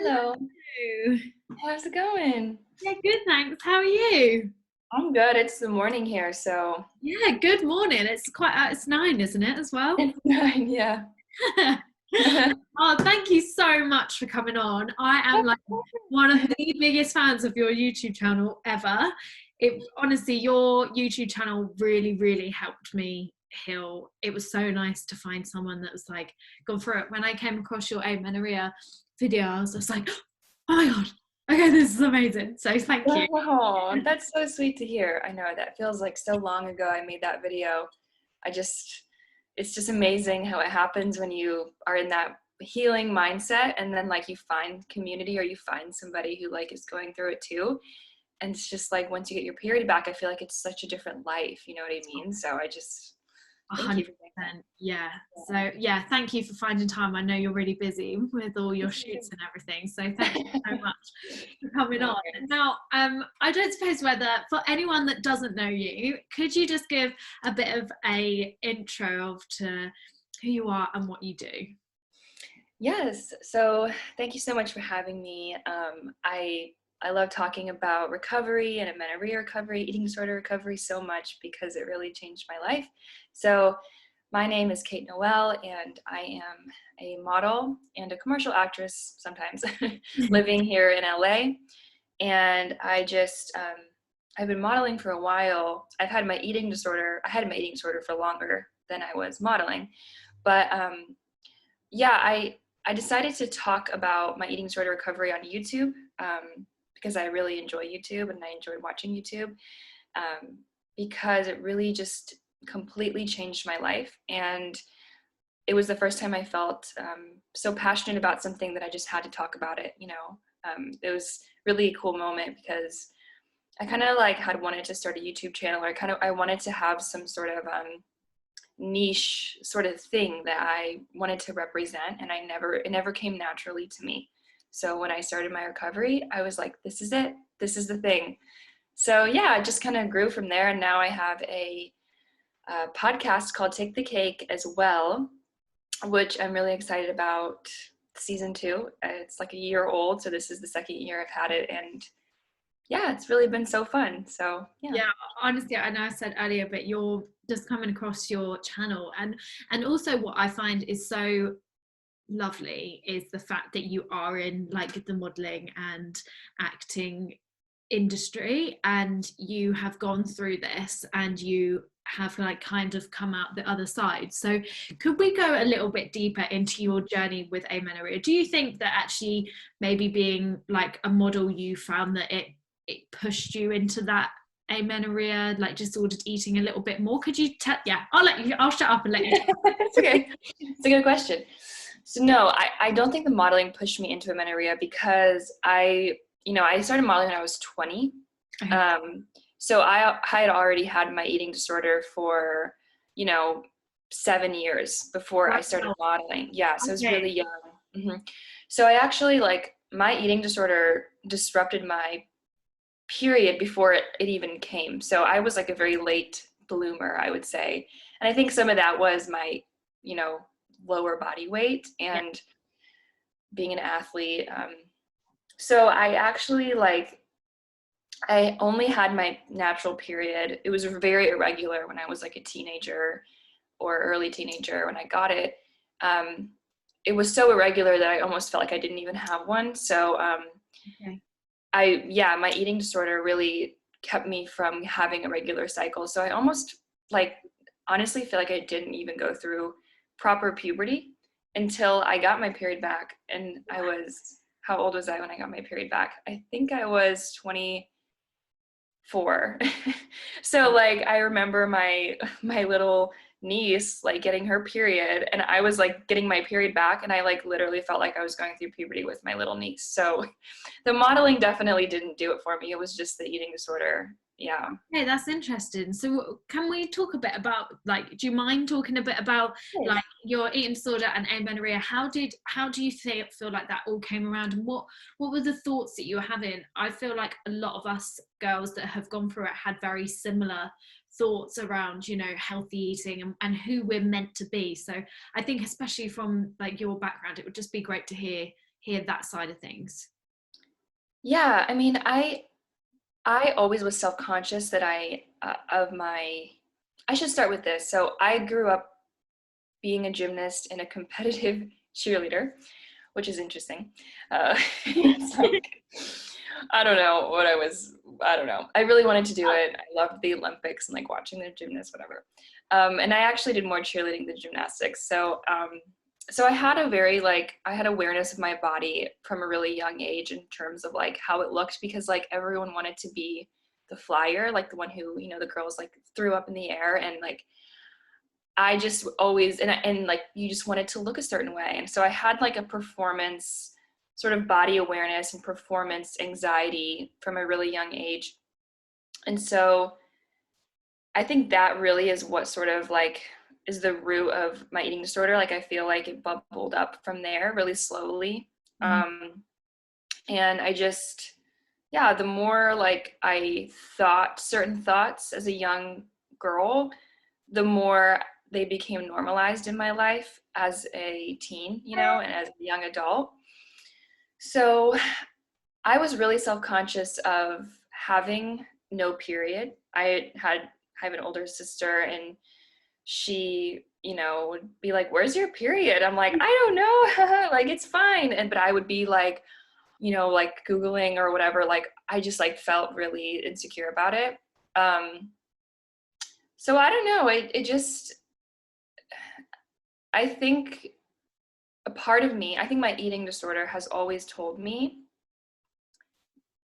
Hello, Hello. how's it going? Yeah, good, thanks. How are you? I'm good. It's the morning here, so Yeah, good morning. It's quite, it's 9, isn't it, as well? it's nine, yeah. Oh, thank you so much for coming on. I am like one of the biggest fans of your YouTube channel ever. It honestly, your YouTube channel really, really helped me heal. It was so nice to find someone that was like gone through it. When I came across your Amenorrhea videos, I was like, oh my God, okay, this is amazing. So thank you. Oh, that's so sweet to hear. I know that feels like so long ago I made that video. It's just amazing how it happens when you are in that healing mindset and then like you find community or you find somebody who like is going through it too. And it's just like once you get your period back, I feel like it's such a different life. You know what I mean? So I just thank you for doing that. 100%. Yeah. So yeah, thank you for finding time. I know you're really busy with all your Yeah. shoots and everything. So thank you so much for coming No on. worries. Now, I don't suppose whether for anyone that doesn't know you, could you just give a bit of a intro of to who you are and what you do? Yes. So thank you so much for having me. I love talking about recovery and amenorrhea recovery, eating disorder recovery so much because it really changed my life. So my name is Kate Noel, and I am a model and a commercial actress sometimes living here in LA. And I've been modeling for a while. I've had my eating disorder. I had my eating disorder for longer than I was modeling, but yeah, I decided to talk about my eating disorder recovery on YouTube because I really enjoy YouTube and I enjoy watching YouTube um, because it really just completely changed my life. And it was the first time I felt so passionate about something that I just had to talk about it. It was really a cool moment because I kind of like had wanted to start a YouTube channel, or I wanted to have some sort of niche sort of thing that I wanted to represent, and it never came naturally to me. So when I started my recovery, I was like, this is it. This is the thing. So yeah, it just kind of grew from there, and now I have a podcast called Take the Cake as well, which I'm really excited about. Season 2. It's like a year old, so this is the second year I've had it, and yeah, it's really been so fun. So yeah. Yeah, honestly, I know I said earlier, but you're just coming across your channel, and also what I find is so lovely is the fact that you are in like the modeling and acting industry, and you have gone through this and you have like kind of come out the other side. So could we go a little bit deeper into your journey with amenorrhea? Do you think that actually maybe being like a model, you found that it pushed you into that amenorrhea, like disordered eating a little bit more? Could you tell? Yeah, I'll shut up and let you talk. It's okay. It's a good question. So no, I don't think the modeling pushed me into amenorrhea because I started modeling when I was 20. Okay. Um, so I had already had my eating disorder for, you know, 7 years before I started Wow. modeling. Yeah, so I was Okay. really young. So I actually like my eating disorder disrupted my period before it even came. So I was like a very late bloomer, I would say. And I think some of that was my, you know, lower body weight Yeah. and being an athlete. So I actually I only had my natural period. It was very irregular when I was like a teenager or early teenager when I got it. Um, it was so irregular that I almost felt like I didn't even have one. So Okay. my eating disorder really kept me from having a regular cycle. So I almost like honestly feel like I didn't even go through proper puberty until I got my period back. And how old was I when I got my period back? I think I was 24. So like I remember my little niece like getting her period, and I was like getting my period back, and I like literally felt like I was going through puberty with my little niece. So the modeling definitely didn't do it for me. It was just the eating disorder. Yeah. Okay, that's interesting. So can we talk a bit about, like, do you mind talking a bit about like your eating disorder and amenorrhea? How do you feel like that all came around, and what were the thoughts that you were having? I feel like a lot of us girls that have gone through it had very similar thoughts around, you know, healthy eating and who we're meant to be. So I think especially from like your background, it would just be great to hear, hear that side of things. Yeah, I mean, I always was self-conscious that I should start with this. So I grew up being a gymnast and a competitive cheerleader, which is interesting. It's like, I don't know what I don't know. I really wanted to do it. I loved the Olympics and like watching the gymnasts, whatever. And I actually did more cheerleading than gymnastics. So I had a very like, I had awareness of my body from a really young age in terms of like how it looked, because like everyone wanted to be the flyer, like the one who, the girls like threw up in the air, and like I just always, and like you just wanted to look a certain way. And so I had like a performance sort of body awareness and performance anxiety from a really young age. And so I think that really is what sort of like is the root of my eating disorder. Like I feel like it bubbled up from there really slowly. Mm. And I just, yeah, the more like I thought certain thoughts as a young girl, the more they became normalized in my life as a teen, and as a young adult. So I was really self-conscious of having no period. I have an older sister, and she, would be like, "Where's your period?" I'm like, "I don't know." Like, it's fine. But I would be like, like Googling or whatever. Like, I just like felt really insecure about it. So I don't know. It just, I think a part of me, I think my eating disorder has always told me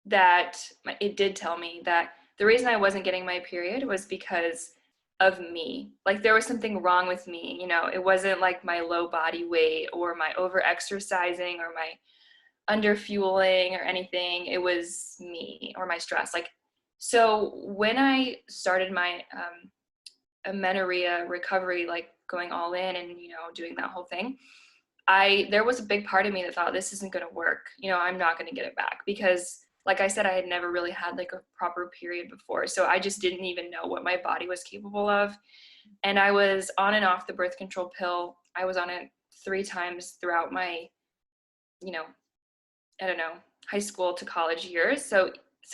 that, it did tell me that the reason I wasn't getting my period was because of me. Like there was something wrong with me, it wasn't like my low body weight or my over exercising or my under fueling or anything. It was me or my stress. Like, so when I started my amenorrhea recovery, like going all in and, doing that whole thing, there was a big part of me that thought this isn't going to work. I'm not going to get it back because like I said, I had never really had like a proper period before. So I just didn't even know what my body was capable of. And I was on and off the birth control pill. I was on it 3 times throughout my, you know, I don't know, high school to college years. So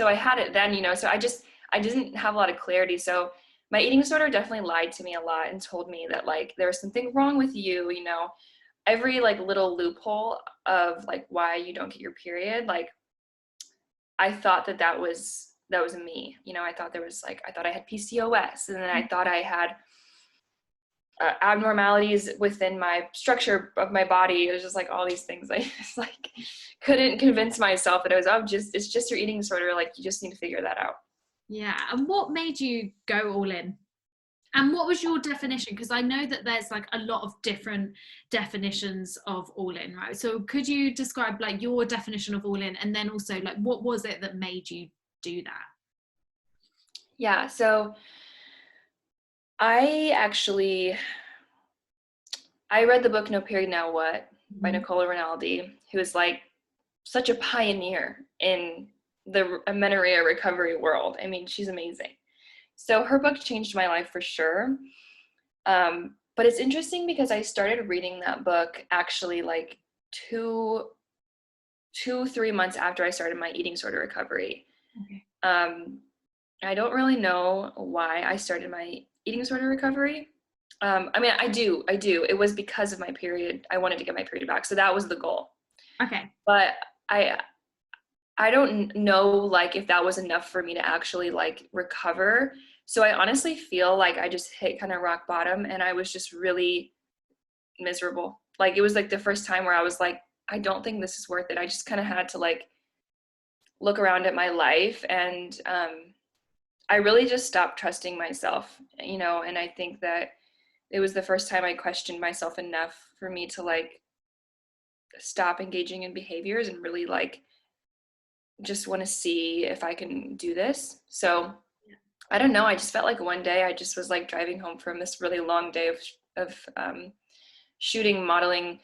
I had it then, so I didn't have a lot of clarity. So my eating disorder definitely lied to me a lot and told me that like there was something wrong with you, every like little loophole of like why you don't get your period. Like I thought that was me. I thought there was like, I thought I had PCOS, and then I thought I had abnormalities within my structure of my body. It was just like all these things. I just like couldn't convince myself that it was, it's just your eating disorder. Like you just need to figure that out. Yeah. And what made you go all in? And what was your definition? Because I know that there's like a lot of different definitions of all in, right? So could you describe like your definition of all in, and then also like what was it that made you do that? Yeah. So I actually, I read the book No Period Now What by Mhm. Nicole Rinaldi, who is like such a pioneer in the amenorrhea recovery world. I mean, she's amazing. So her book changed my life for sure. But it's interesting because I started reading that book actually like 3 months after I started my eating disorder recovery. Okay. Um, I don't really know why I started my eating disorder recovery. I mean, I do. It was because of my period. I wanted to get my period back. So that was the goal. Okay. But I I don't know like if that was enough for me to actually like recover. So I honestly feel like I just hit kind of rock bottom, and I was just really miserable. Like it was like the first time where I was like, I don't think this is worth it. I just kind of had to like look around at my life, and I really just stopped trusting myself, and I think that it was the first time I questioned myself enough for me to like stop engaging in behaviors and really like just want to see if I can do this. So I don't know. I just felt like one day I just was like driving home from this really long day of shooting modeling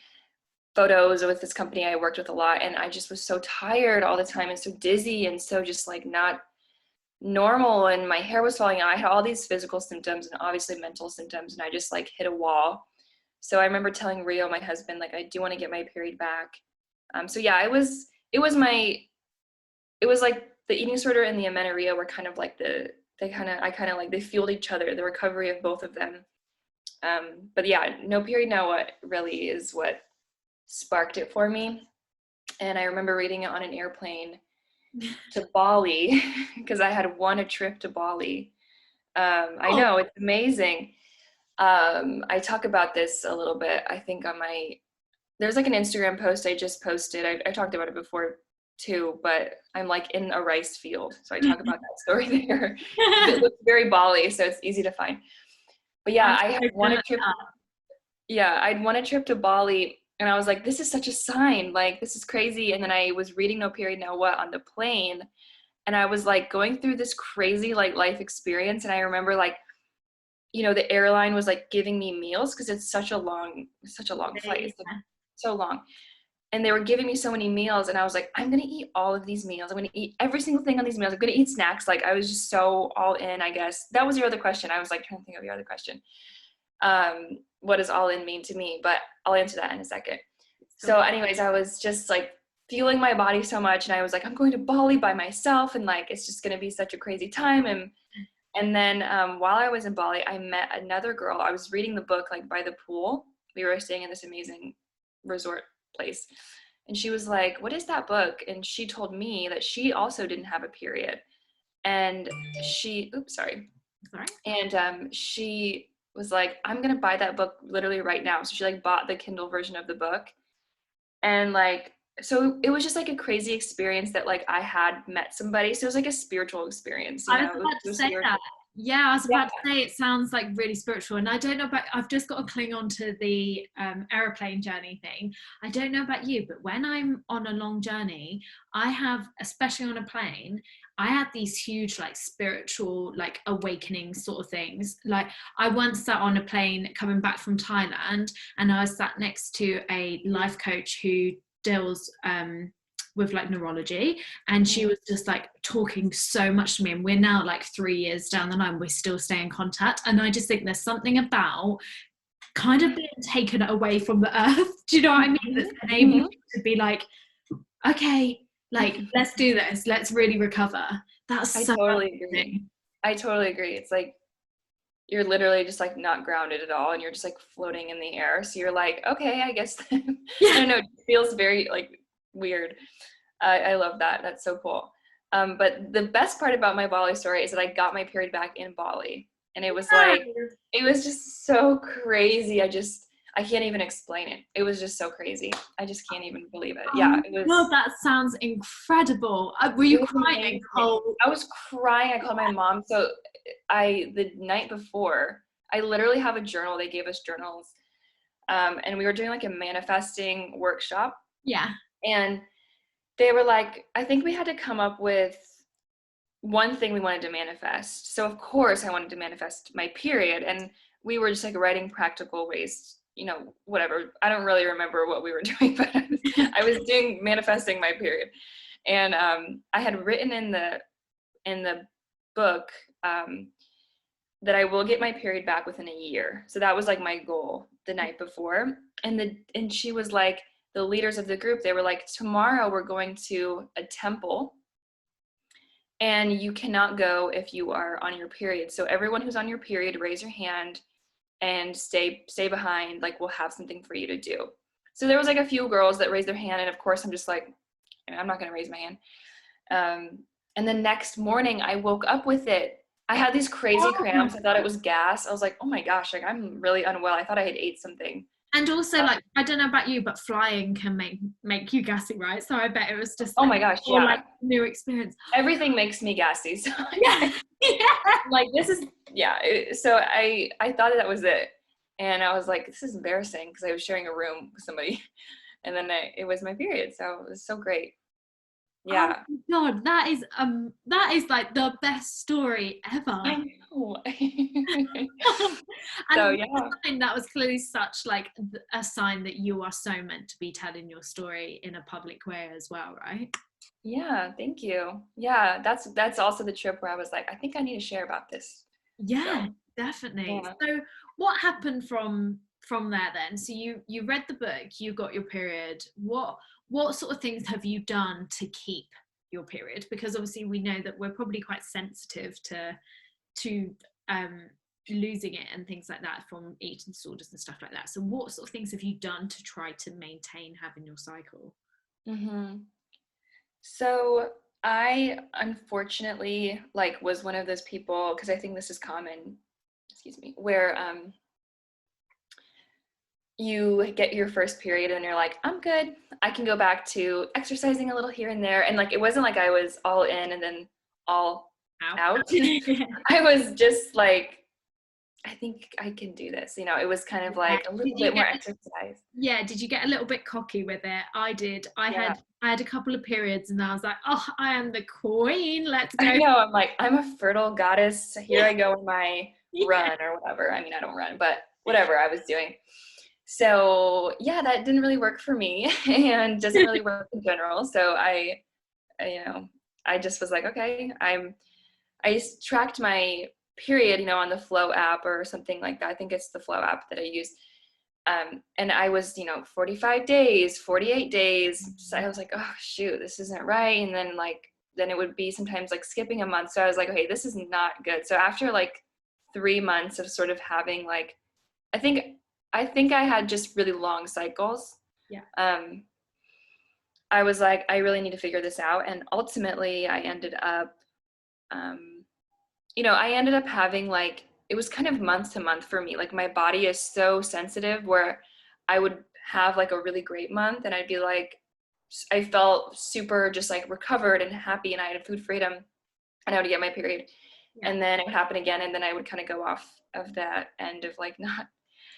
photos with this company I worked with a lot, and I just was so tired all the time and so dizzy and so just like not normal, and my hair was falling out. I had all these physical symptoms and obviously mental symptoms, and I just like hit a wall. So I remember telling Rio, my husband, like I do want to get my period back. So yeah, it was like the eating disorder and the amenorrhea were kind of like they fueled each other, the recovery of both of them. But yeah, no period now what really is what sparked it for me. And I remember reading it on an airplane to Bali because I had won a trip to Bali. I Oh, know, it's amazing. I talk about this a little bit, I think there's like an Instagram post I just posted. I talked about it before too, but I'm like in a rice field. So I talk about that story there. It looks very Bali, so it's easy to find. But I'm yeah, I had so won a jealous. trip. Yeah, I'd won a trip to Bali and I was like, this is such a sign. Like, this is crazy. And then I was reading No Period Now What on the plane. And I was like going through this crazy like life experience. And I remember like, the airline was like giving me meals because it's such a long flight. It's like so long. And they were giving me so many meals. And I was like, I'm going to eat all of these meals. I'm going to eat every single thing on these meals. I'm going to eat snacks. Like I was just so all in, I guess. That was your other question. I was like trying to think of your other question. What does all in mean to me? But I'll answer that in a second. So anyways, I was just like fueling my body so much. And I was like, I'm going to Bali by myself. And like, it's just going to be such a crazy time. And then while I was in Bali, I met another girl. I was reading the book like by the pool. We were staying in this amazing resort place. And she was like, what is that book? And she told me that she also didn't have a period. And oops, sorry. Sorry. And she was like, I'm going to buy that book literally right now. So she like bought the Kindle version of the book. And like, so it was just like a crazy experience that like I had met somebody. So it was like a spiritual experience, I was It about to was say weird. that. Yeah, I was Yeah. about to say it sounds like really spiritual, and I don't know about. I've just got to cling on to the aeroplane journey thing. I don't know about you, but when I'm on a long journey, I have, especially on a plane, I have these huge like spiritual like awakening sort of things. Like I once sat on a plane coming back from Thailand, and I was sat next to a life coach who deals with like neurology, and she was just like talking so much to me, and we're now like 3 years down the line, we still stay in contact. And I just think there's something about kind of being taken away from the earth, do you know what I mean, that's enabling you to be like, okay, like let's do this, let's really recover. That's I so totally agree. amazing. I totally agree. It's like you're literally just like not grounded at all and you're just like floating in the air. So you're like, okay, I guess I Yeah. don't know, it feels very like weird. I love that. That's so cool. But the best part about my Bali story is that I got my period back in Bali. And it was like, it was just so crazy. I can't even explain it. It was just so crazy. I just can't even believe it. Yeah, Oh no, that sounds incredible. Were you it was crying? amazing. I was crying. I called my mom. So the night before, I literally have a journal. They gave us journals. And we were doing like a manifesting workshop. Yeah. And they were like, I think we had to come up with one thing we wanted to manifest. So of course I wanted to manifest my period. And we were just like writing practical ways, whatever. I don't really remember what we were doing, but I was doing manifesting my period. And I had written in the book that I will get my period back within a year. So that was like my goal the night before. And she was like, the leaders of the group, they were like, tomorrow we're going to a temple and you cannot go if you are on your period. So everyone who's on your period, raise your hand and stay behind, like we'll have something for you to do. So there was like a few girls that raised their hand, and of course I'm just like, I'm not going to raise my hand. And the next morning I woke up with it. I had these crazy cramps. I thought it was gas. I was like, oh my gosh, like I'm really unwell. I thought I had ate something. And also, like, I don't know about you, but flying can make you gassy, right? So I bet it was just Oh like, my gosh, or like yeah. new experience. Everything makes me gassy. So Yeah, yeah. like this is, yeah. So I thought that was it. And I was like, this is embarrassing because I was sharing a room with somebody. And then it was my period. So it was so great. Oh Yeah. my God, that is like the best story ever. I know. So And yeah. that was clearly such like a sign that you are so meant to be telling your story in a public way as well, right? Yeah, thank you. Yeah, that's also the trip where I was like, I think I need to share about this. Yeah, So definitely. yeah. So what happened from there then? So you read the book, you got your period. what sort of things have you done to keep your period? Because obviously we know that we're probably quite sensitive to um, losing it and things like that from eating disorders and stuff like that. So what sort of things have you done to try to maintain having your cycle? Hmm. So I unfortunately like was one of those people, because I think this is common, excuse me, where you get your first period and you're like, I'm good. I can go back to exercising a little here and there. And like, it wasn't like I was all in and then all Out. out. I was just like, I think I can do this. You know, it was kind of Yeah. like a Did little you bit more get exercise. Yeah, did you get a little bit cocky with it? I did. Yeah. I had a couple of periods and I was like, oh, I am the queen. Let's I go. know. I'm like, I'm a fertile goddess. Here I go on my Yeah. run or whatever. I mean, I don't run, but whatever I was doing. So yeah, that didn't really work for me and doesn't really work in general. So you know, I just was like, okay, I just tracked my period, you know, on the Flow app or something like that. I think it's the Flow app that I use. And I was, you know, 45 days, 48 days. So I was like, oh shoot, this isn't right. And then then it would be sometimes like skipping a month. So I was like, okay, this is not good. So after like 3 months of sort of having like, I think I think I had just really long cycles. Yeah. Um, I was like, I really need to figure this out. And ultimately I ended up um, you know, I ended up having like, it was kind of month to month for me. Like my body is so sensitive where I would have like a really great month and I'd be like, I felt super just like recovered and happy and I had food freedom and I would get my period. Yeah. And then it would happen again and then I would kind of go off of that end of like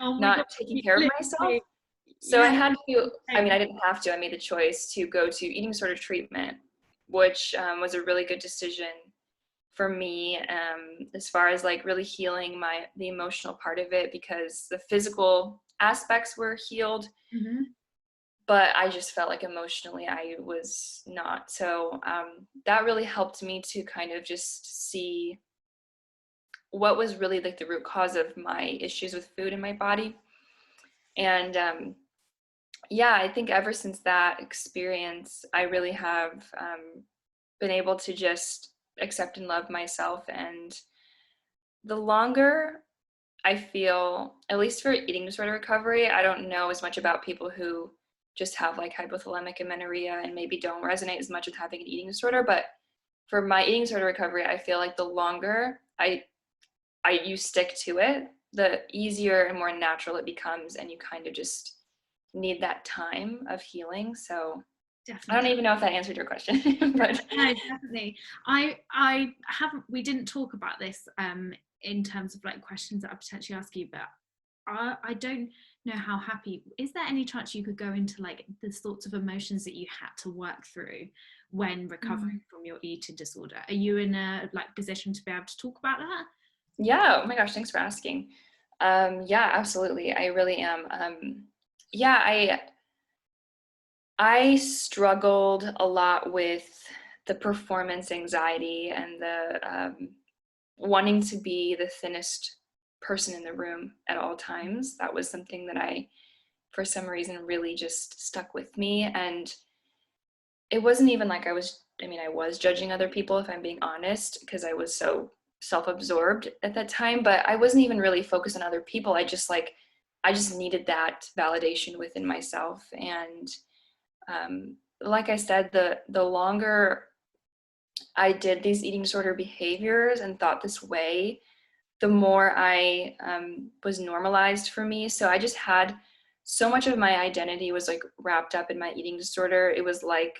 Oh my God. not taking You care of myself. literally, So I yeah. had to, I mean, Same. I didn't have to, I made the choice to go to eating disorder treatment, which was a really good decision for me, as far as like really healing the emotional part of it, because the physical aspects were healed, Mhm. but I just felt like emotionally I was not. So that really helped me to kind of just see what was really like the root cause of my issues with food in my body. And yeah, I think ever since that experience, I really have been able to just accept and love myself. And the longer I feel, at least for eating disorder recovery, I don't know as much about people who just have like hypothalamic amenorrhea and maybe don't resonate as much with having an eating disorder. But for my eating disorder recovery, I feel like the longer you stick to it, the easier and more natural it becomes, and you kind of just need that time of healing. So I don't Definitely. even know if that answered your question, but No, definitely. I haven't, we didn't talk about this in terms of like questions that I potentially ask you, but I don't know how happy, is there any chance you could go into like the sorts of emotions that you had to work through when recovering from your eating disorder? Are you in a like position to be able to talk about that? yeah, oh my gosh, thanks for asking. Yeah, absolutely. I really am. Yeah, I struggled a lot with the performance anxiety and the wanting to be the thinnest person in the room at all times. That was something that for some reason, really just stuck with me. And it wasn't even like I mean, I was judging other people, if I'm being honest, because I was so self-absorbed at that time, but I wasn't even really focused on other people. I just needed that validation within myself. And like I said, the longer I did these eating disorder behaviors and thought this way, the more I was normalized for me. So I just had so much of my identity was like wrapped up in my eating disorder. It was like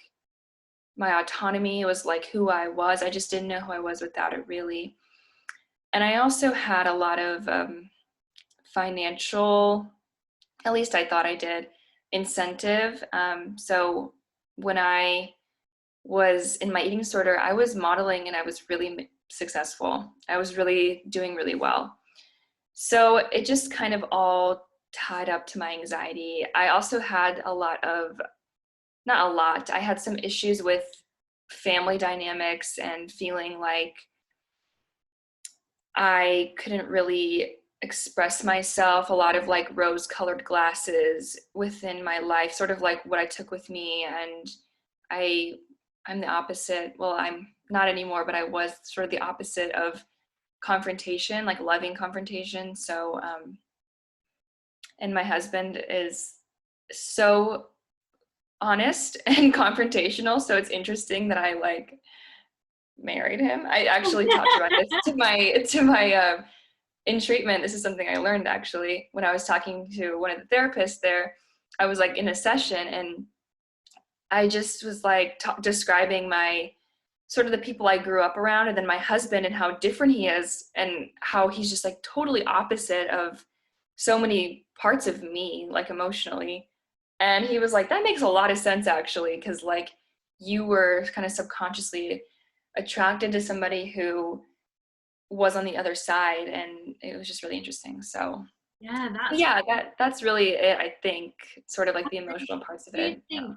my autonomy. It was like who I was. I just didn't know who I was without it, really. And I also had a lot of financial, at least I thought I did, incentive. So when I was in my eating disorder, I was modeling and I was really successful. I was really doing really well. So it just kind of all tied up to my anxiety. I also had not a lot, I had some issues with family dynamics and feeling like I couldn't really express myself, a lot of like rose colored glasses within my life, sort of like what I took with me. And I I'm the opposite. Well, I'm not anymore, but I was sort of the opposite of confrontation, like loving confrontation. So and my husband is so honest and confrontational, so it's interesting that I like married him. I actually talked about this to my in treatment. This is something I learned actually when I was talking to one of the therapists there. I was like in a session, and I just was like describing my sort of the people I grew up around, and then my husband and how different he is, and how he's just like totally opposite of so many parts of me, like emotionally. And he was like, that makes a lot of sense actually, because like you were kind of subconsciously attracted to somebody who was on the other side, and it was just really interesting. So Yeah, that's yeah, that's really it, I think, sort of like the emotional parts of do you it. Yeah. think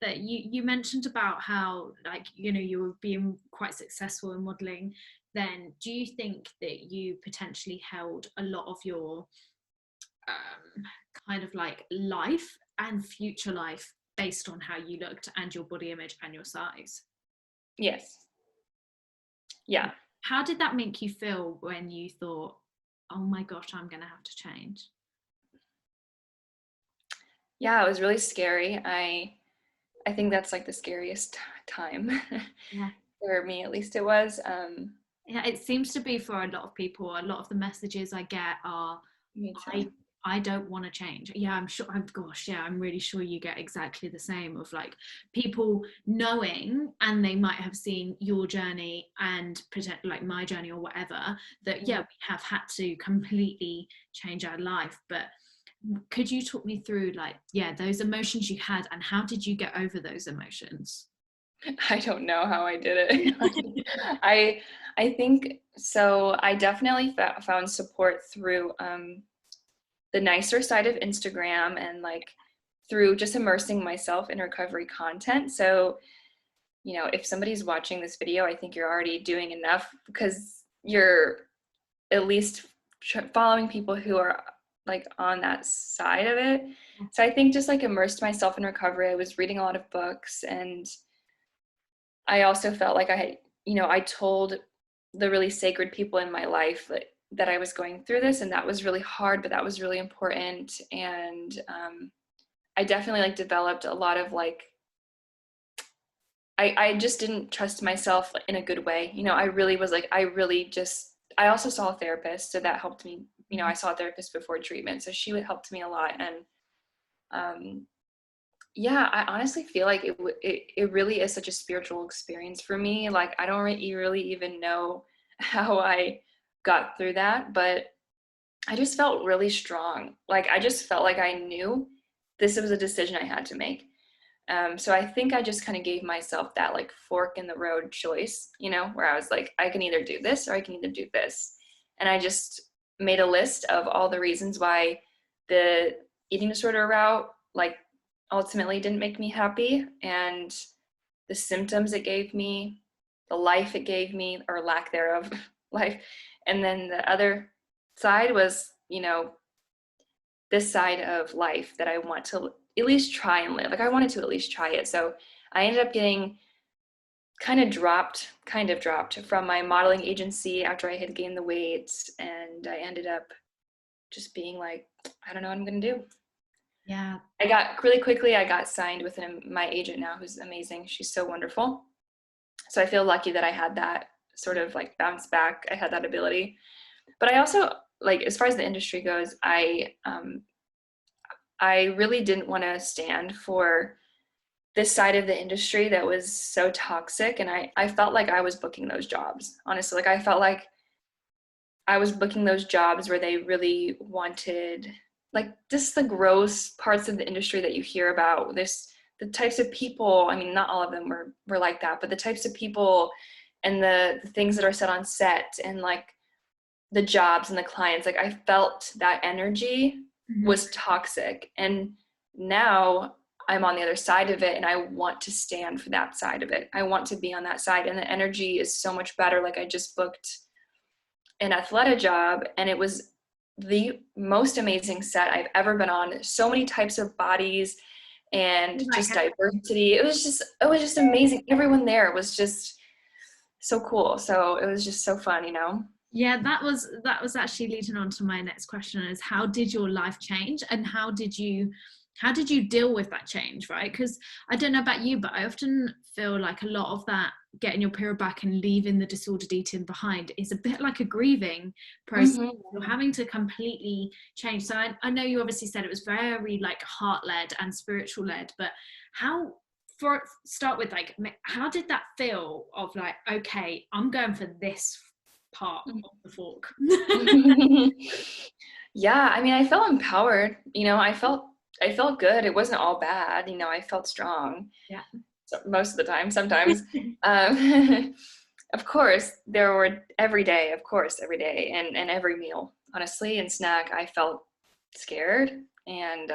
that you mentioned about how, like, you know, you were being quite successful in modeling then? Do you think that you potentially held a lot of your kind of like life and future life based on how you looked and your body image and your size? Yes. Yeah. How did that make you feel when you thought, oh my gosh, I'm going to have to change? Yeah, it was really scary. I think that's like the scariest time Yeah. for me, at least it was. Yeah, it seems to be for a lot of people. A lot of the messages I get are, Me too. I I don't want to change. Yeah, I'm sure. I'm gosh, yeah, I'm really sure you get exactly the same of like people knowing, and they might have seen your journey and pretend like my journey or whatever. That yeah, Mhm. we have had to completely change our life. But could you talk me through like yeah those emotions you had and how did you get over those emotions? I don't know how I did it. I I think so. I definitely found support through the nicer side of Instagram, and like through just immersing myself in recovery content. So, you know, if somebody's watching this video, I think you're already doing enough, because you're at least following people who are like on that side of it. So I think just like immersed myself in recovery. I was reading a lot of books, and I also felt like I had, you know, I told the really sacred people in my life that I was going through this, and that was really hard, but that was really important. And I definitely like developed a lot of like, I just didn't trust myself in a good way. You know, I really was like, I also saw a therapist, so that helped me. You know, I saw a therapist before treatment, so she would helped me a lot. And um, yeah, I honestly feel like it really is such a spiritual experience for me. Like I don't really even know how I got through that, but I just felt really strong. Like I just felt like I knew this was a decision I had to make. So I think I just kind of gave myself that like fork in the road choice, you know, where I was like, I can either do this or I can either do this. And I just made a list of all the reasons why the eating disorder route, like, ultimately didn't make me happy, and the symptoms it gave me, the life it gave me, or lack thereof, life. And then the other side was, you know, this side of life that I want to at least try and live. Like I wanted to at least try it. So I ended up getting kind of dropped from my modeling agency after I had gained the weight. And I ended up just being like, I don't know what I'm going to do. Yeah. I got really quickly, I got signed with my agent now, who's amazing. She's so wonderful. So I feel lucky that I had that sort of like bounce back. I had that ability. But I also, like, as far as the industry goes, I really didn't want to stand for this side of the industry that was so toxic. And I felt like I was booking those jobs, honestly. Like I felt like I was booking those jobs where they really wanted, like, just the gross parts of the industry that you hear about. This the types of people, I mean, not all of them were like that, but the types of people and the things that are said on set, and like the jobs and the clients, like I felt that energy Mhm. was toxic. And now I'm on the other side of it, and I want to stand for that side of it. I want to be on that side, and the energy is so much better. Like I just booked an Athleta job, and it was the most amazing set I've ever been on. So many types of bodies and Like, just diversity. It was just amazing. Everyone there was just so cool. So it was just so fun, you know? yeah, that was actually leading on to my next question, is how did your life change, and how did you deal with that change, right? Because I don't know about you, but I often feel like a lot of that getting your period back and leaving the disordered eating behind is a bit like a grieving process. You're Mm-hmm. having to completely change. So I know you obviously said it was very like heart led and spiritual led, but how, for start with, like, how did that feel of like, okay, I'm going for this part of the fork? Yeah, I mean, I felt empowered, you know, I felt good. It wasn't all bad, you know, I felt strong. Yeah. So most of the time, sometimes. Um, of course, there were every day, of course, every day and every meal, honestly, and snack, I felt scared. And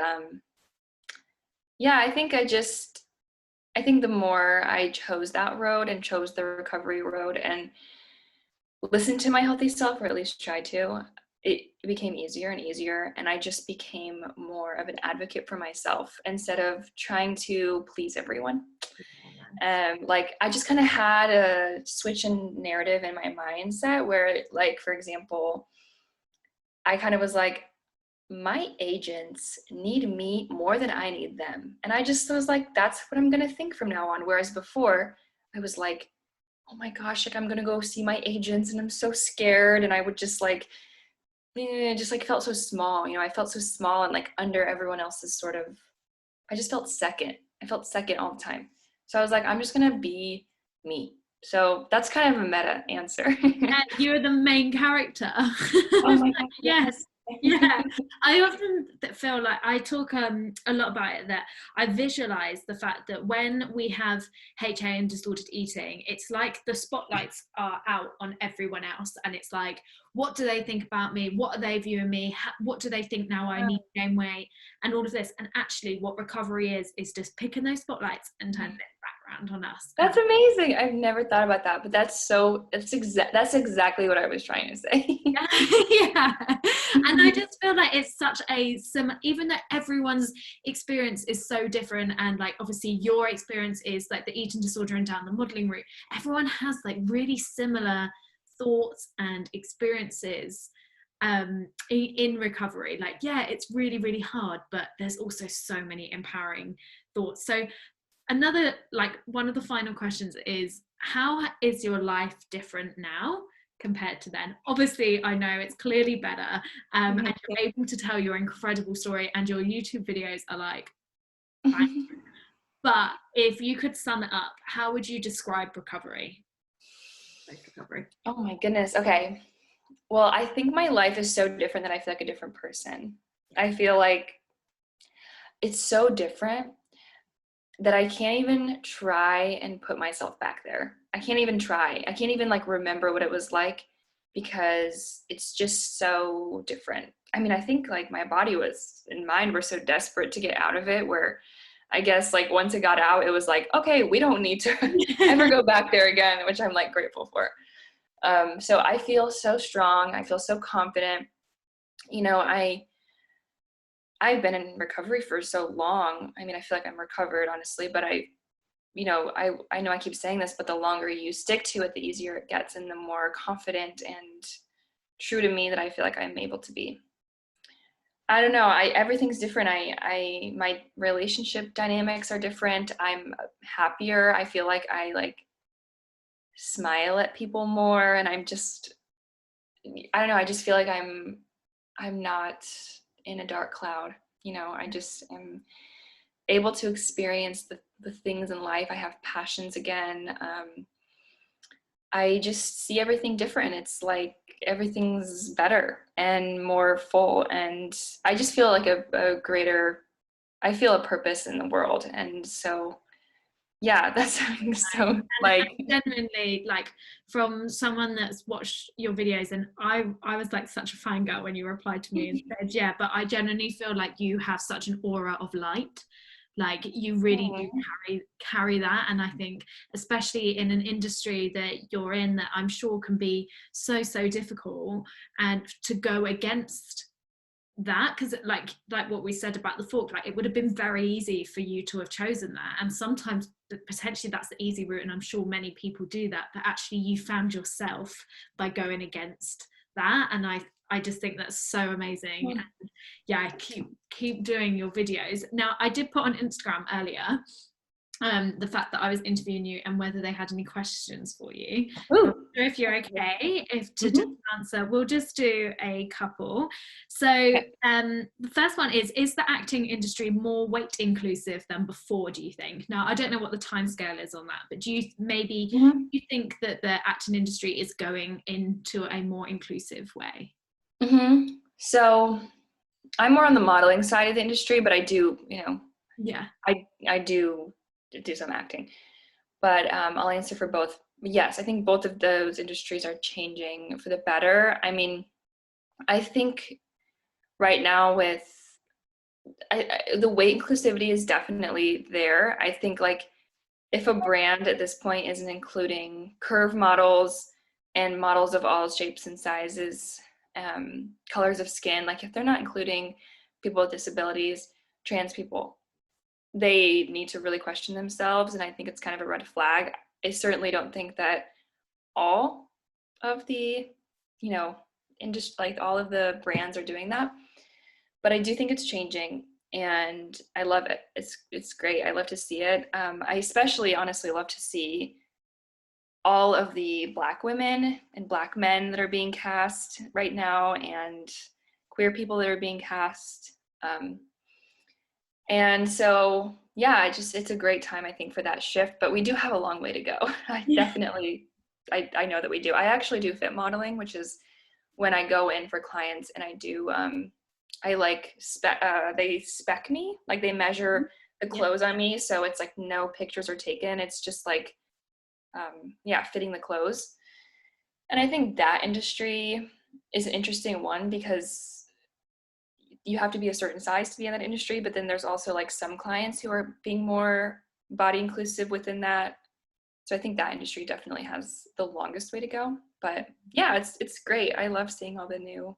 yeah, I think the more I chose that road and chose the recovery road and listened to my healthy self, or at least tried to, it became easier and easier. And I just became more of an advocate for myself instead of trying to please everyone. Like I just kind of had a switch in narrative in my mindset where, like, for example, I kind of was like, my agents need me more than I need them. And I just was like, that's what I'm going to think from now on. Whereas before, I was like, oh my gosh, like I'm going to go see my agents and I'm so scared. And I would just like, just like felt so small. You know, I felt so small and like under everyone else's sort of, I just felt second. I felt second all the time. So I was like, I'm just going to be me. So that's kind of a meta answer. Yeah, you're the main character. Oh my God, Yeah, yes. yeah. I often feel like I talk a lot about it, that I visualize the fact that when we have HA and disordered eating, it's like the spotlights are out on everyone else, and it's like, what do they think about me? What are they viewing me? What do they think now I need to gain weight? And all of this. And actually, what recovery is just picking those spotlights and turning it back around on us. That's amazing. I've never thought about that, but that's exactly what I was trying to say. Yeah, and I just feel like it's such a even though everyone's experience is so different, and like obviously your experience is like the eating disorder and down the modeling route, everyone has like really similar thoughts and experiences in recovery. Like, yeah, it's really, really hard, but there's also so many empowering thoughts. So another, like, one of the final questions is, how is your life different now compared to then? Obviously, I know it's clearly better, and you're able to tell your incredible story, and your YouTube videos are like bang. But if you could sum it up, how would you describe recovery? Recovery. Oh my goodness. Okay. Well, I think my life is so different that I feel like a different person. I feel like it's so different that I can't even try and put myself back there. I can't even try. I can't even like remember what it was like because it's just so different. I mean, I think like my body was and mind were so desperate to get out of it, where I guess like once it got out, it was like, okay, we don't need to ever go back there again, which I'm like grateful for. So I feel so strong. I feel so confident. You know, I've been in recovery for so long. I mean, I feel like I'm recovered, honestly, but I know I keep saying this, but the longer you stick to it, the easier it gets and the more confident and true to me that I feel like I'm able to be. I don't know. Everything's different. My relationship dynamics are different. I'm happier. I feel like I like smile at people more, and I don't know. I just feel like I'm not in a dark cloud. You know, I just am able to experience the things in life. I have passions again. I just see everything different. It's like everything's better and more full. And I just feel like I feel a purpose in the world. And so, yeah, that's so like, And genuinely, like, from someone that's watched your videos, and I was like such a fangirl when you replied to me and said, yeah, but I genuinely feel like you have such an aura of light. Like, you really do carry that. And I think especially in an industry that you're in, that I'm sure can be so difficult, and to go against that, because like what we said about the fork, like it would have been very easy for you to have chosen that, and sometimes potentially that's the easy route, and I'm sure many people do that, but actually you found yourself by going against that. And I just think that's so amazing. And yeah, keep doing your videos. Now, I did put on Instagram earlier the fact that I was interviewing you and whether they had any questions for you. I'm not Ooh. sure if you're okay if to just Mm-hmm. answer. We'll just do a couple. So Okay. the first one is the acting industry more weight inclusive than before, do you think? Now, I don't know what the time scale is on that, but do you maybe Mm-hmm. you think that the acting industry is going into a more inclusive way? Mm-hmm. So I'm more on the modeling side of the industry, but I do, Yeah. I do some acting. But I'll answer for both. Yes, I think both of those industries are changing for the better. I mean, I think right now with the weight inclusivity is definitely there. I think like if a brand at this point isn't including curve models and models of all shapes and sizes, colors of skin, like if they're not including people with disabilities, trans people, they need to really question themselves. And I think it's kind of a red flag. I certainly don't think that all of the, like all of the brands are doing that, but I do think it's changing, and I love it. It's great. I love to see it. I especially honestly love to see all of the Black women and Black men that are being cast right now, and queer people that are being cast. And so, yeah, it's a great time, I think, for that shift, but we do have a long way to go. I know that we do. I actually do fit modeling, which is when I go in for clients and I do, I like they spec me, like they measure the Yeah. clothes on me. So it's like no pictures are taken. It's just like, yeah, fitting the clothes. And I think that industry is an interesting one because you have to be a certain size to be in that industry, but then there's also like some clients who are being more body inclusive within that. So I think that industry definitely has the longest way to go. But yeah, it's great. I love seeing all the new,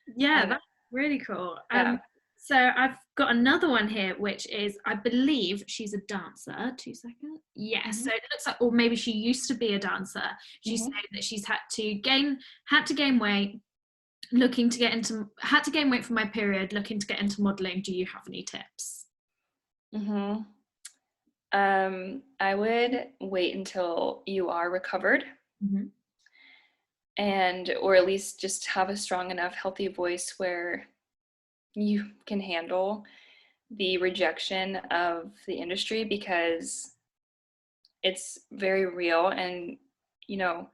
I Yeah, don't know. that's really cool. Yeah. So I've got another one here, which is, I believe she's a dancer. 2 seconds. Yes. Mm-hmm. So it looks like, or maybe she used to be a dancer. She's Mm-hmm. saying that she's had to gain weight, had to gain weight for my period, looking to get into modeling. Do you have any tips? Mm-hmm. I would wait until you are recovered, Mm-hmm. and or at least just have a strong enough healthy voice where you can handle the rejection of the industry, because it's very real. And you know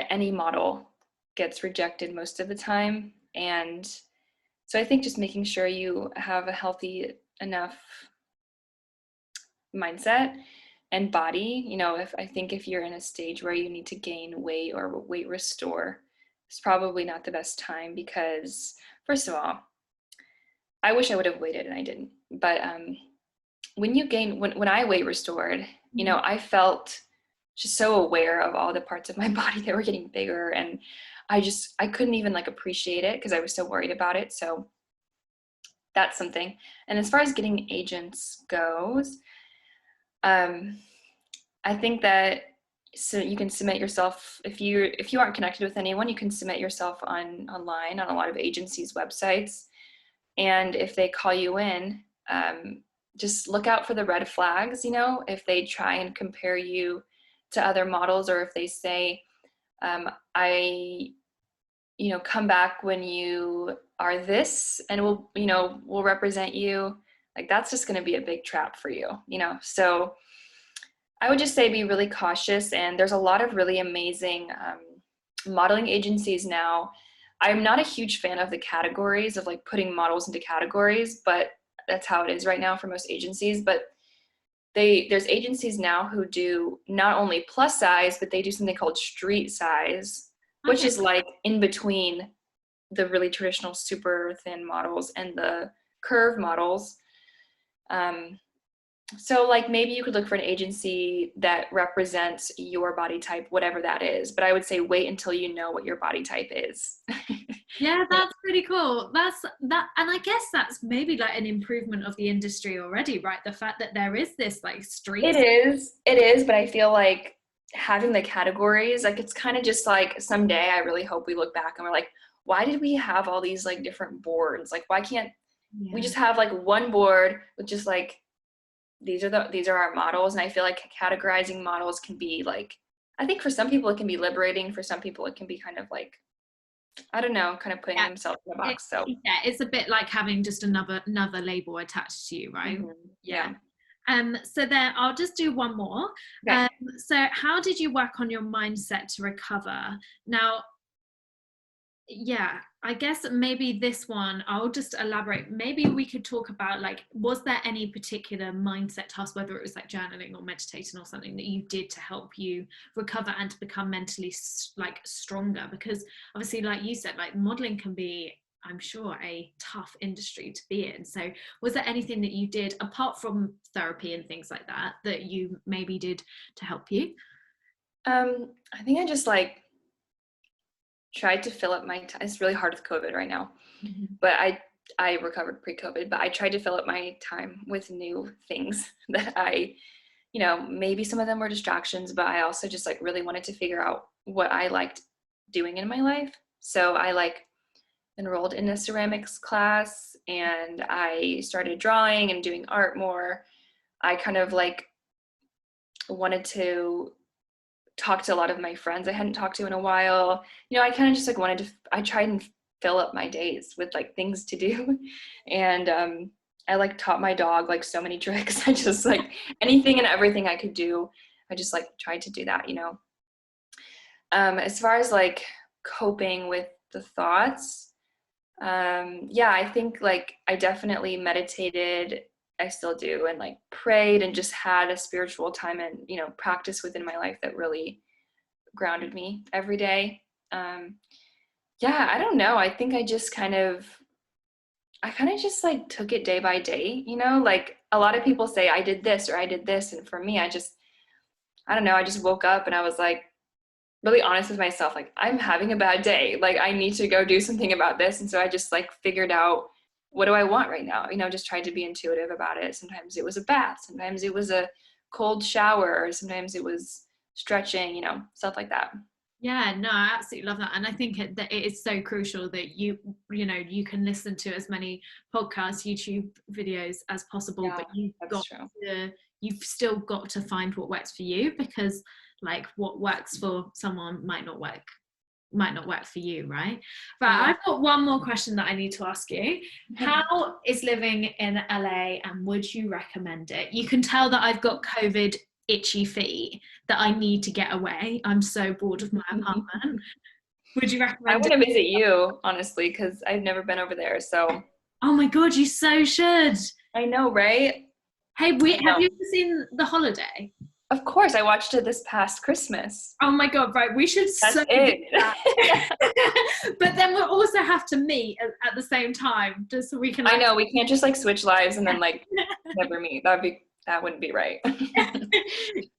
any model gets rejected most of the time. And so I think just making sure you have a healthy enough mindset and body, if I think if you're in a stage where you need to gain weight or weight restore, it's probably not the best time, because first of all, I wish I would have waited and I didn't. But when I weight restored, I felt just so aware of all the parts of my body that were getting bigger, and I couldn't even like appreciate it because I was so worried about it. So that's something. And as far as getting agents goes, um, I think that, so you can submit yourself if you aren't connected with anyone, you can submit yourself online on a lot of agencies' websites. And if they call you in, just look out for the red flags. If they try and compare you to other models, or if they say, I come back when you are this and we'll represent you, like that's just going to be a big trap for you. So I would just say be really cautious. And there's a lot of really amazing modeling agencies now. I'm not a huge fan of the categories of like putting models into categories, but that's how it is right now for most agencies. But there's agencies now who do not only plus size, but they do something called street size, which Okay. is like in between the really traditional super thin models and the curve models. So like maybe you could look for an agency that represents your body type, whatever that is. But I would say wait until you know what your body type is. Yeah, that's pretty cool. That's that, and I guess that's maybe like an improvement of the industry already, right? The fact that there is this like street. It is, but I feel like having the categories, like it's kind of just like someday I really hope we look back and we're like, why did we have all these like different boards? Like why can't we Yeah. just have like one board with just like these are our models? And I feel like categorizing models can be like, I think for some people it can be liberating, for some people it can be kind of like, I don't know, kind of putting Yeah. themselves in a box. So Yeah, it's a bit like having just another label attached to you, right? mhm, Yeah. yeah. So there, I'll just do one more. Okay. So how did you work on your mindset to recover? Now, yeah, I guess maybe this one, I'll just elaborate. Maybe we could talk about like, was there any particular mindset task, whether it was like journaling or meditating or something that you did to help you recover and to become mentally like stronger? Because obviously, like you said, like modeling can be, I'm sure, a tough industry to be in. So was there anything that you did apart from therapy and things like that that you maybe did to help you? I think I just like tried to fill up my time. It's really hard with COVID right now, Mhm. but I recovered pre-COVID, but I tried to fill up my time with new things that I, maybe some of them were distractions, but I also just like really wanted to figure out what I liked doing in my life. So I like enrolled in a ceramics class and I started drawing and doing art more. I kind of like wanted to talk to a lot of my friends I hadn't talked to in a while. I kind of just like I tried and fill up my days with like things to do. And I like taught my dog like so many tricks. I just like anything and everything I could do. I just like tried to do that. As far as like coping with the thoughts, yeah, I think like I definitely meditated. I still do, and like prayed and just had a spiritual time and practice within my life that really grounded me every day. Um, yeah, I don't know. I think I kind of just like took it day by day. Like a lot of people say I did this or I did this, and for me, I don't know. I just woke up and I was like really honest with myself. Like I'm having a bad day. Like I need to go do something about this, and so I just like figured out what do I want right now. Just tried to be intuitive about it. Sometimes it was a bath. Sometimes it was a cold shower. Or sometimes it was stretching. Stuff like that. Yeah, no, I absolutely love that, and I think that it is so crucial that you can listen to as many podcasts, YouTube videos as possible, Yeah, but that's true. you've still got to find what works for you, because like what works for someone might not work for you, right? But Mhm. I've got one more question that I need to ask you. How is living in LA, and would you recommend it? You can tell that I've got COVID itchy feet, that I need to get away. I'm so bored of my apartment. Would you I recommend want it? to visit you, honestly, because I've never been over there. So Oh my god, you so should. I know, right? Hey, I have know. you ever seen The Holiday? Of course, I watched it this past Christmas. Oh my god, right, we should That's so do it. that. But then we'll also have to meet at the same time, just so we can I like. know we can't just like switch lives and then like never meet. That wouldn't be right.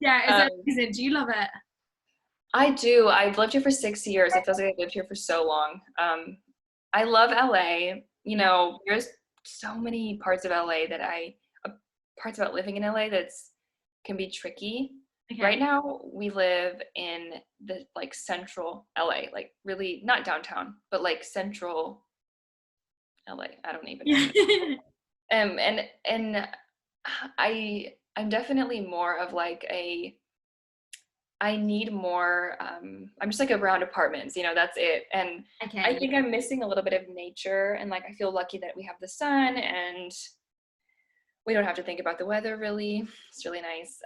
Yeah, it's um, amazing. Do you love it? I do. I've lived here for 6 years. It feels like I've lived here for so long. I love LA. Yeah. There's so many parts of LA parts about living in LA that's can be tricky. Okay. Right now, we live in the like central LA, like really not downtown, but like central LA. I don't even know Yeah. what it's. And I'm definitely more of like I need more. I'm just like around apartments, that's it. And I Okay. think I'm missing a little bit of nature. And like I feel lucky that we have the sun and we don't have to think about the weather really. It's really nice.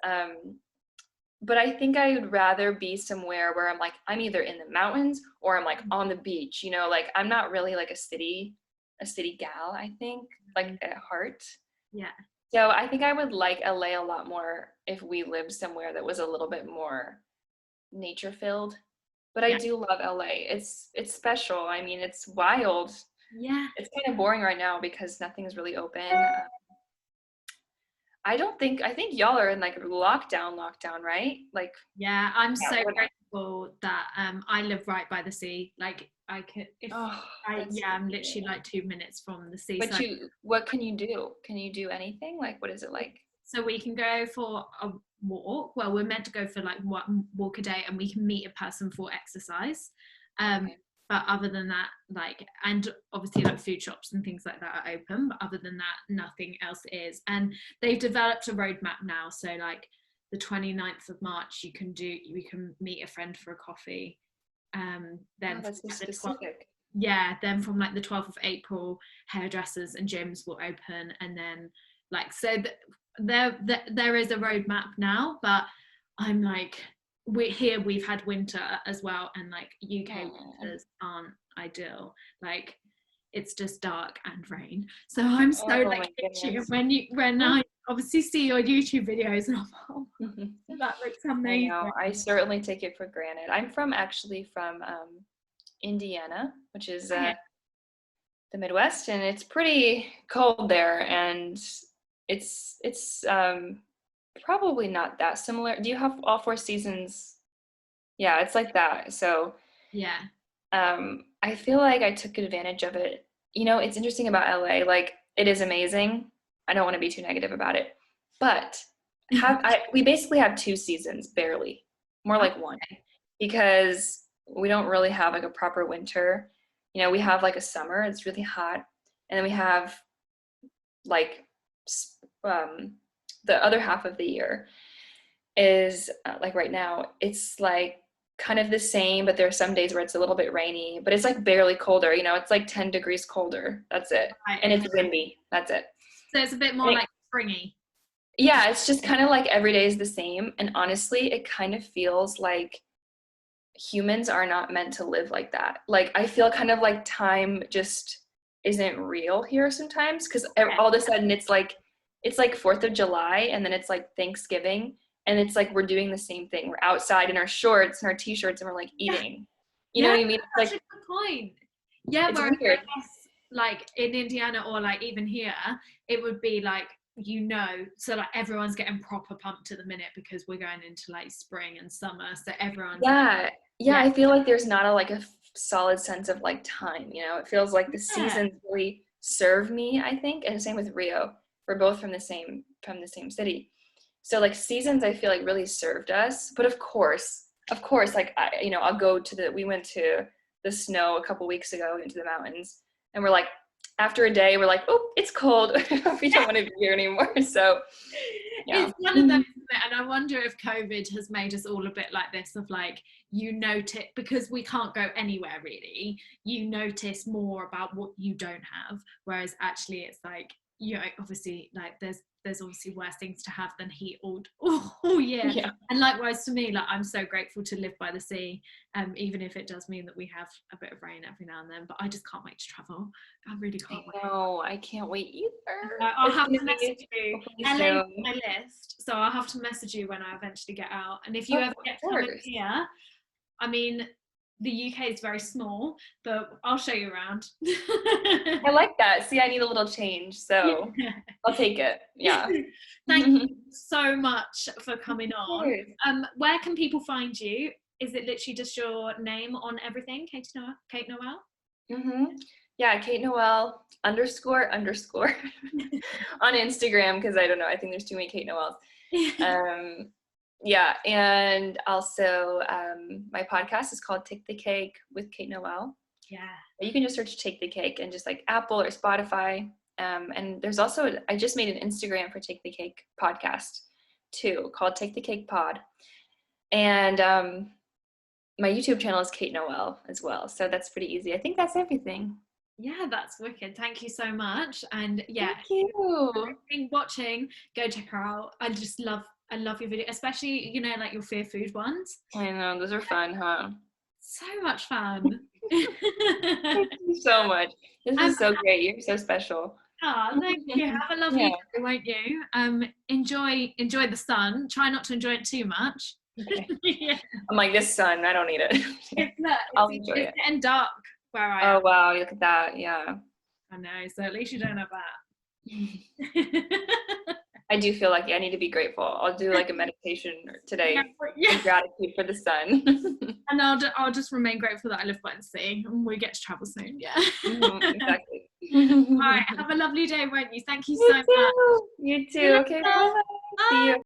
But I think I would rather be somewhere where I'm either in the mountains or I'm like on the beach. Like I'm not really like a city gal. I think like at heart. Yeah. So I think I would like LA a lot more if we lived somewhere that was a little bit more nature filled. But I Yeah. do love LA. It's special. I mean, it's wild. Yeah. It's kind of boring right now because nothing's really open. I think y'all are in like lockdown, right? Like, Yeah. I'm yeah, so we're not. grateful grateful that I live right by the sea. Like I could, if Oh, that's I'm literally beautiful. like 2 minutes from the sea. But what can you do? Can you do anything? Like, what is it like? So we can go for a walk. Well, we're meant to go for like one walk a day, and we can meet a person for exercise. Um, Okay. but other than that, like, and obviously like food shops and things like that are open. But other than that, nothing else is. And they've developed a roadmap now. So like the 29th of March, you can meet a friend for a coffee. Oh, Then from that's so like the 12th, specific. yeah, then from like the 12th of April, hairdressers and gyms will open, and then like there is a roadmap now, but I'm like, we've had winter as well, and like UK Oh, winters aren't ideal. Like it's just dark and rain. So I'm so oh my like itchy goodness. when I obviously see your YouTube videos, and I'm like, oh, that looks I amazing. know. I certainly take it for granted. I'm actually from Indiana, which is Okay. the Midwest, and it's pretty cold there, and it's probably not that similar. Do you have all four seasons? Yeah, it's like that. So Yeah. I feel like I took advantage of it. You know, it's interesting about LA. Like, it is amazing. I don't want to be too negative about it, but we basically have two seasons, barely, more like one, because we don't really have like a proper winter. You know, we have like a summer, it's really hot, and then we have like um, the other half of the year is like right now, it's like kind of the same, but there are some days where it's a little bit rainy, but it's like barely colder, you know, it's like 10 degrees colder. That's it. Right, And okay. it's windy. That's it. So it's a bit more And like springy. yeah, it's just kind of like every day is the same. And honestly, it kind of feels like humans are not meant to live like that. Like, I feel kind of like time just isn't real here sometimes, because all of a sudden it's like 4th of July, and then it's like Thanksgiving, and it's like we're doing the same thing. We're outside in our shorts and our t-shirts, and we're like Yeah, eating. You know yeah, what I mean? It's that's like, a good point. Yeah, it's whereas I weird. guess like in Indiana or like even here, it would be like, so like everyone's getting proper pumped to the minute because we're going into like spring and summer. So everyone's like, Yeah. Yeah, yeah, I feel like there's not a like a solid sense of like time, you know? It feels like the yeah, seasons really serve me, I think, and same with Rio. We're both from the same city. So like seasons I feel like really served us. But of course, like you know, we went to the snow a couple weeks ago into the mountains, and we're like, after a day, we're like, oh, it's cold. We don't want to be here anymore. So yeah. it's one of those, isn't it? And I wonder if COVID has made us all a bit like this, of like, you notice, because we can't go anywhere really, you notice more about what you don't have, whereas actually it's like, obviously like there's obviously worse things to have than heat all year. Yeah. And likewise for me, like I'm so grateful to live by the sea, even if it does mean that we have a bit of rain every now and then, but I just can't wait to travel. I really I can't wait. know. I can't wait either. I'll It's have gonna to be message you. hopefully LA's soon. on my list, so I'll have to message you when I eventually get out. And if you Of ever get to come in course. here, I mean, the UK is very small, but I'll show you around. I like that. See, I need a little change, so Yeah. I'll take it. Yeah. Thank Of you so much for coming on. course. Where can people find you? Is it literally just your name on everything, Kate Noel? Kate Noel? Yeah, Kate Noel underscore underscore on Instagram, because I don't know. I think there's too many Kate Noels. Um, yeah, and also my podcast is called Take the Cake with Kate Noel. Yeah. You can just search Take the Cake and just like Apple or Spotify. And there's also, I just made an Instagram for Take the Cake podcast too, called Take the Cake Pod. And my YouTube channel is Kate Noel as well. So that's pretty easy. I think that's everything. Yeah, that's wicked. Thank you so much. And yeah, Thank you. watching, go check her out. I love your video, especially like your fear food ones. I know, those are fun, huh? So much fun. Thank you so much. This um, is so great. You're so special. thank you. Have a lovely Yeah. day, won't you? Enjoy the sun. Try not to enjoy it too much. Okay. Yeah. I'm like, this sun, I don't need it. I'll enjoy It's it. getting dark where I am. Oh wow, look at that. Yeah. I know. So at least you don't have that. I do feel lucky. I need to be grateful. I'll do like a meditation Yeah, today yeah. in gratitude for the sun. And I'll just remain grateful that I live by the sea and we get to travel soon. Yeah. Exactly. All right. Have a lovely day, won't you? Thank you You so much. too. You See you too. Okay, later. bye. See Bye. you.